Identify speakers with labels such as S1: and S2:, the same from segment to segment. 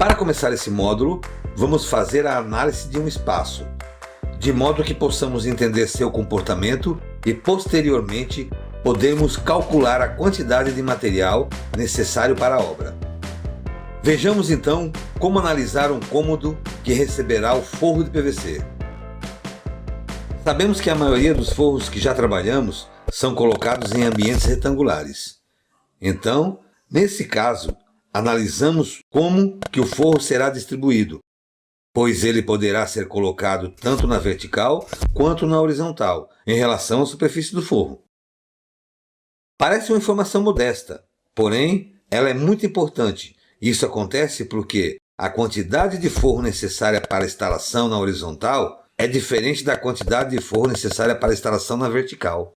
S1: Para começar esse módulo, vamos fazer a análise de um espaço, de modo que possamos entender seu comportamento e, posteriormente, podemos calcular a quantidade de material necessário para a obra. Vejamos então como analisar um cômodo que receberá o forro de PVC. Sabemos que a maioria dos forros que já trabalhamos são colocados em ambientes retangulares. Então, nesse caso, analisamos como que o forro será distribuído, pois ele poderá ser colocado tanto na vertical quanto na horizontal, em relação à superfície do forro. Parece uma informação modesta, porém, ela é muito importante. Isso acontece porque a quantidade de forro necessária para a instalação na horizontal é diferente da quantidade de forro necessária para a instalação na vertical.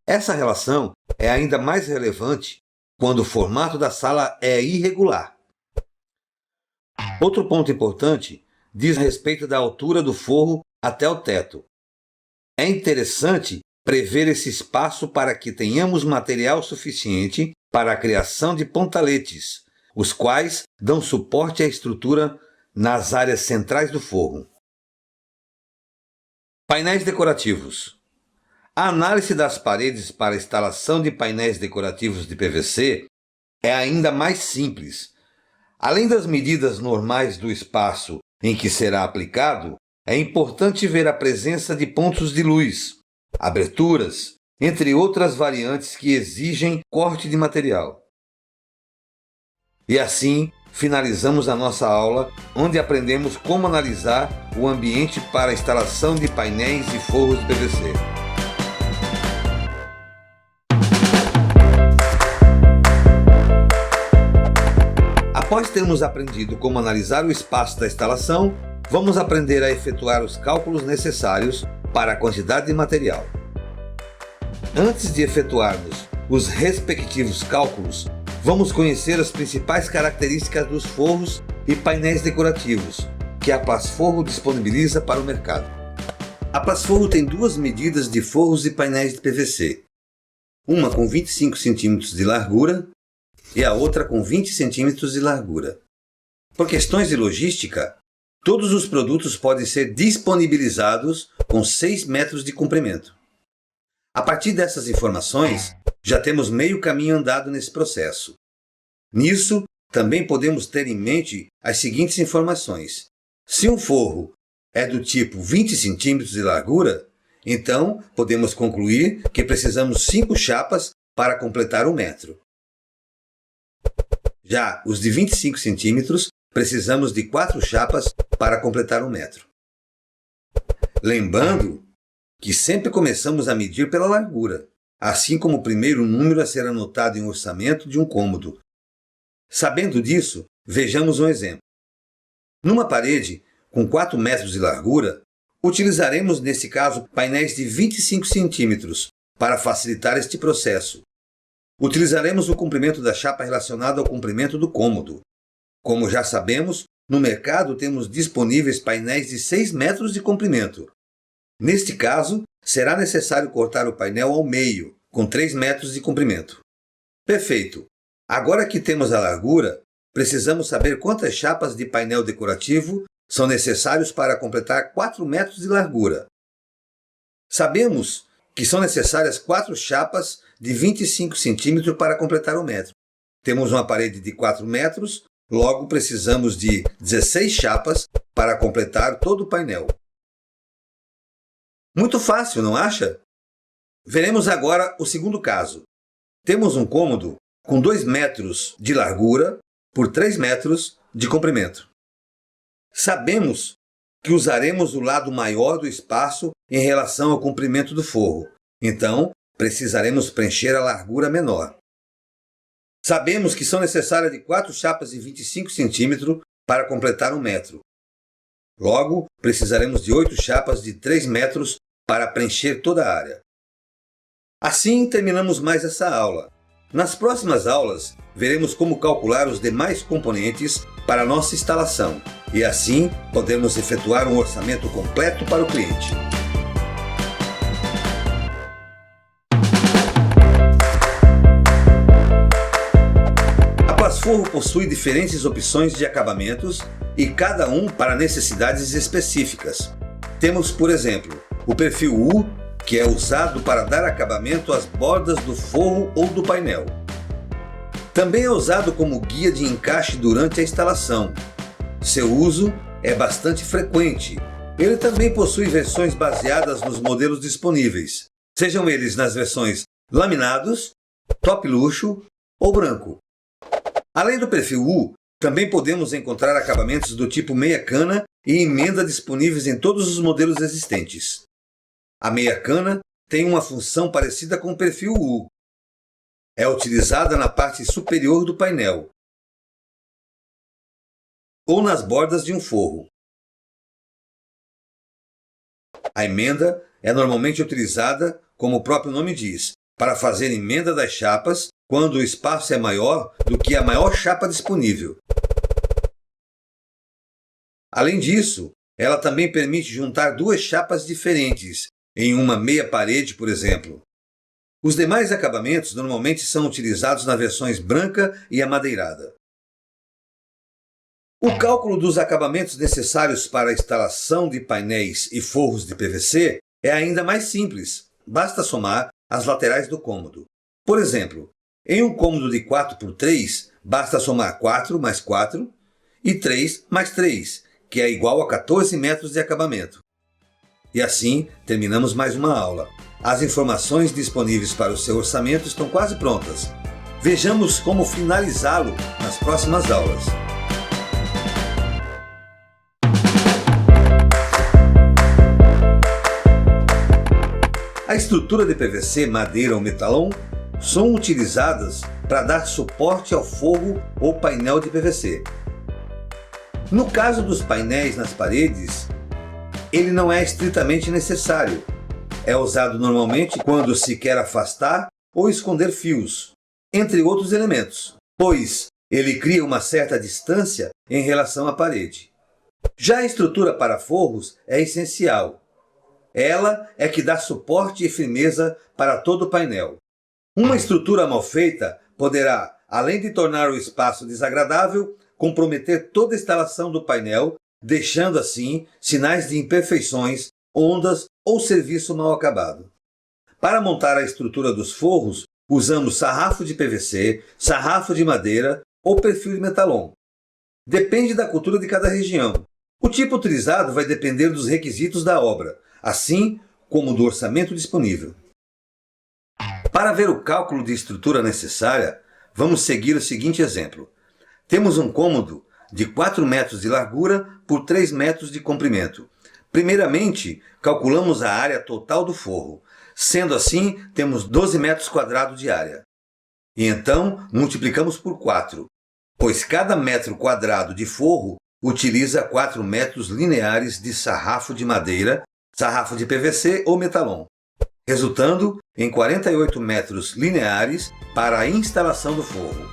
S1: Essa relação é ainda mais relevante quando o formato da sala é irregular. Outro ponto importante diz respeito da altura do forro até o teto. É interessante prever esse espaço para que tenhamos material suficiente para a criação de pontaletes, os quais dão suporte à estrutura nas áreas centrais do forro. Painéis decorativos. A análise das paredes para a instalação de painéis decorativos de PVC é ainda mais simples. Além das medidas normais do espaço em que será aplicado, é importante ver a presença de pontos de luz, aberturas, entre outras variantes que exigem corte de material. E assim, finalizamos a nossa aula, onde aprendemos como analisar o ambiente para a instalação de painéis e forros de PVC. Após termos aprendido como analisar o espaço da instalação, vamos aprender a efetuar os cálculos necessários para a quantidade de material. Antes de efetuarmos os respectivos cálculos, vamos conhecer as principais características dos forros e painéis decorativos que a Plasforro disponibiliza para o mercado. A Plasforro tem duas medidas de forros e painéis de PVC, uma com 25 cm de largura e a outra com 20 cm de largura. Por questões de logística, todos os produtos podem ser disponibilizados com 6 metros de comprimento. A partir dessas informações, já temos meio caminho andado nesse processo. Nisso, também podemos ter em mente as seguintes informações. Se um forro é do tipo 20 cm de largura, então podemos concluir que precisamos 5 chapas para completar o metro. Já os de 25 cm, precisamos de 4 chapas para completar o metro. Lembrando que sempre começamos a medir pela largura, assim como o primeiro número a ser anotado em orçamento de um cômodo. Sabendo disso, vejamos um exemplo. Numa parede com 4 metros de largura, utilizaremos nesse caso painéis de 25 centímetros para facilitar este processo. Utilizaremos o comprimento da chapa relacionado ao comprimento do cômodo. Como já sabemos, no mercado temos disponíveis painéis de 6 metros de comprimento. Neste caso, será necessário cortar o painel ao meio, com 3 metros de comprimento. Perfeito! Agora que temos a largura, precisamos saber quantas chapas de painel decorativo são necessários para completar 4 metros de largura. Sabemos que são necessárias 4 chapas de 25 cm para completar o metro. Temos uma parede de 4 metros, logo precisamos de 16 chapas para completar todo o painel. Muito fácil, não acha? Veremos agora o segundo caso. Temos um cômodo com 2 metros de largura por 3 metros de comprimento. Sabemos que usaremos o lado maior do espaço em relação ao comprimento do forro, então precisaremos preencher a largura menor. Sabemos que são necessárias de 4 chapas de 25 cm para completar um metro. Logo, precisaremos de 8 chapas de 3 metros para preencher toda a área. Assim, terminamos mais essa aula. Nas próximas aulas, veremos como calcular os demais componentes para a nossa instalação e assim podemos efetuar um orçamento completo para o cliente. pós-forro possui diferentes opções de acabamentos e cada um para necessidades específicas. Temos, por exemplo, o perfil U, que é usado para dar acabamento às bordas do forro ou do painel. Também é usado como guia de encaixe durante a instalação. Seu uso é bastante frequente. Ele também possui versões baseadas nos modelos disponíveis, sejam eles nas versões laminados, top luxo ou branco. Além do perfil U, também podemos encontrar acabamentos do tipo meia cana e emenda disponíveis em todos os modelos existentes. A meia cana tem uma função parecida com o perfil U. É utilizada na parte superior do painel ou nas bordas de um forro. A emenda é normalmente utilizada, como o próprio nome diz, para fazer emenda das chapas quando o espaço é maior do que a maior chapa disponível. Além disso, ela também permite juntar duas chapas diferentes em uma meia parede, por exemplo. Os demais acabamentos normalmente são utilizados nas versões branca e amadeirada. O cálculo dos acabamentos necessários para a instalação de painéis e forros de PVC é ainda mais simples. Basta somar as laterais do cômodo. Por exemplo, em um cômodo de 4x3, basta somar 4 mais 4 e 3 mais 3, que é igual a 14 metros de acabamento. E assim, terminamos mais uma aula. As informações disponíveis para o seu orçamento estão quase prontas. Vejamos como finalizá-lo nas próximas aulas. A estrutura de PVC, madeira ou metalon são utilizadas para dar suporte ao forro ou painel de PVC. No caso dos painéis nas paredes, ele não é estritamente necessário. É usado normalmente quando se quer afastar ou esconder fios, entre outros elementos, pois ele cria uma certa distância em relação à parede. Já a estrutura para forros é essencial. Ela é que dá suporte e firmeza para todo o painel. Uma estrutura mal feita poderá, além de tornar o espaço desagradável, comprometer toda a instalação do painel, deixando assim sinais de imperfeições, ondas ou serviço mal acabado. Para montar a estrutura dos forros, usamos sarrafo de PVC, sarrafo de madeira ou perfil de metalon. Depende da cultura de cada região. O tipo utilizado vai depender dos requisitos da obra, assim como do orçamento disponível. Para ver o cálculo de estrutura necessária, vamos seguir o seguinte exemplo. Temos um cômodo de 4 metros de largura por 3 metros de comprimento. Primeiramente, calculamos a área total do forro. Sendo assim, temos 12 metros quadrados de área. E então, multiplicamos por 4, pois cada metro quadrado de forro utiliza 4 metros lineares de sarrafo de madeira, sarrafo de PVC ou metalon, resultando em 48 metros lineares para a instalação do forro.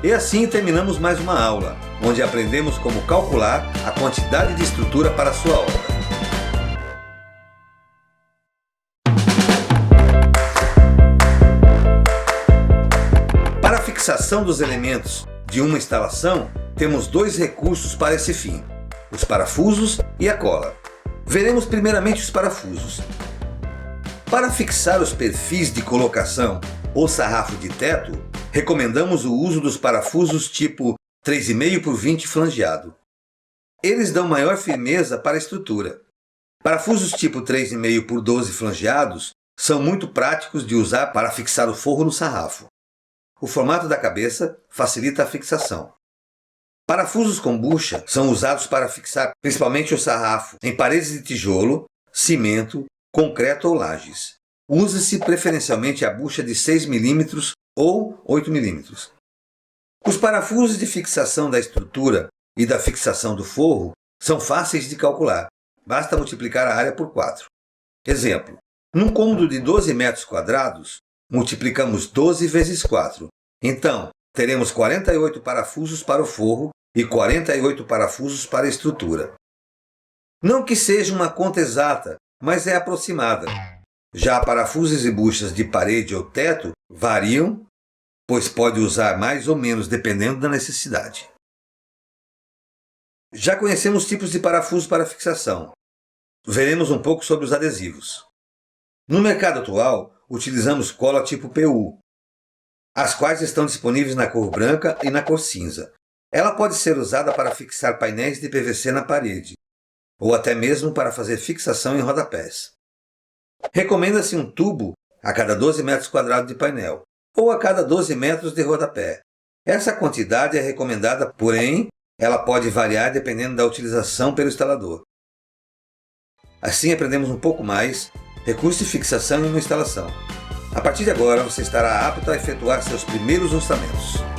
S1: E assim terminamos mais uma aula, onde aprendemos como calcular a quantidade de estrutura para a sua obra. Para a fixação dos elementos de uma instalação, temos dois recursos para esse fim: os parafusos e a cola. Veremos primeiramente os parafusos. Para fixar os perfis de colocação ou sarrafo de teto, recomendamos o uso dos parafusos tipo 3,5 por 20 flangeado. Eles dão maior firmeza para a estrutura. Parafusos tipo 3,5 por 12 flangeados são muito práticos de usar para fixar o forro no sarrafo. O formato da cabeça facilita a fixação. Parafusos com bucha são usados para fixar principalmente o sarrafo em paredes de tijolo, cimento, concreto ou lajes. Use-se preferencialmente a bucha de 6 mm ou 8 mm. Os parafusos de fixação da estrutura e da fixação do forro são fáceis de calcular. Basta multiplicar a área por 4. Exemplo: num cômodo de 12 metros quadrados, multiplicamos 12 vezes 4. Então, teremos 48 parafusos para o forro e 48 parafusos para a estrutura. Não que seja uma conta exata, mas é aproximada. Já parafusos e buchas de parede ou teto variam, pois pode usar mais ou menos dependendo da necessidade. Já conhecemos tipos de parafusos para fixação. Veremos um pouco sobre os adesivos. No mercado atual, utilizamos cola tipo PU, as quais estão disponíveis na cor branca e na cor cinza. Ela pode ser usada para fixar painéis de PVC na parede, ou até mesmo para fazer fixação em rodapés. Recomenda-se um tubo a cada 12 metros quadrados de painel, ou a cada 12 metros de rodapé. Essa quantidade é recomendada, porém, ela pode variar dependendo da utilização pelo instalador. Assim aprendemos um pouco mais recursos de fixação em uma instalação. A partir de agora, você estará apto a efetuar seus primeiros orçamentos.